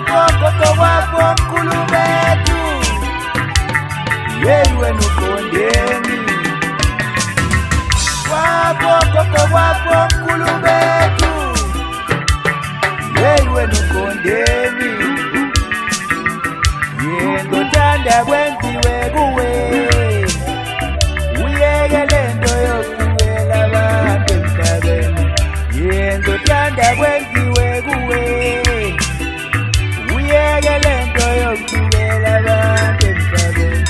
Wapo wapo mkulu wetu, yewe nukondeni. Wapo mkulu wetu, yewe nukondeni. Yendo tanda bwenziwe kuwe, uyegele ndo yokuwela bantu emhlabeni. Yendo tanda bwenziwe kuwe, uyegele ndo yokuwela bantu emhlabeni.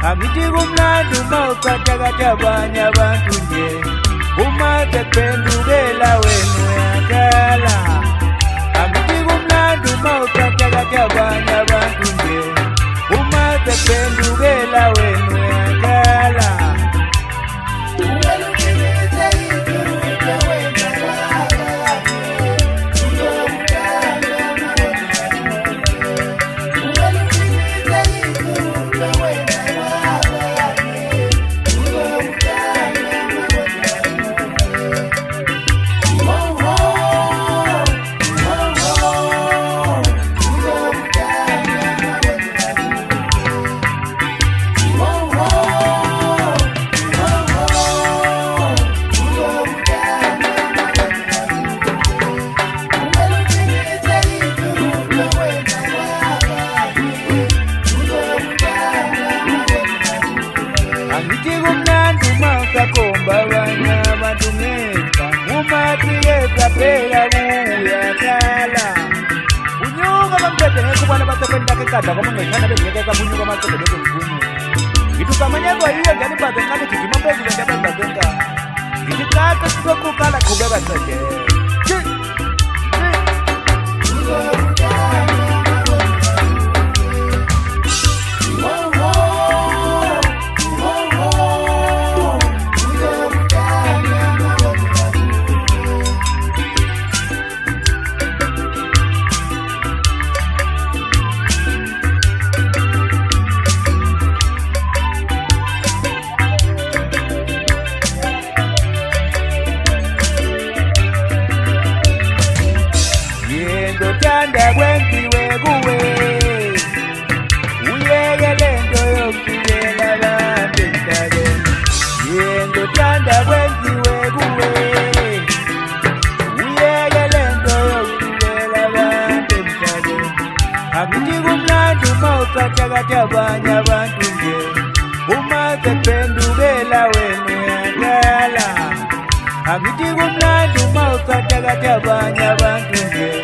Angithi kumnandi mawukathakatha abanye abantu nje, uma sekuphendukela wena uyakhala. Angithi kumnandi mawukathakatha abanye abantu nje, uma sekuphendukela wena uyakhala. Angithi kumnandi mawusakhomba abanye abantu ngeza, uma tigeza phela kuyakhala. Unyuka bamthethe ngekho ubona basefeni lakhe ekadla ngoba ungethanda bezingekeka bunyuka amacebe beze mvunyuka. Ngithi usamanyeko yiyo njalo ibhazi encane gijima phezulu nje abenza senkani. Ngithi kake sizokhukhala qhubeka cedele. Tanda bwenziwe kuwe, uyegele ndo yokuwela bantu emhlabeni. Yendo tanda bwenziwe kuwe, uyegele ndo yokuwela bantu emhlabeni. Angithi kumnandi mawukathakatha abanye abantu nje, uma sekuphendukela wena uyakhala. Angithi kumnandi mawukathakatha abanye abantu nje,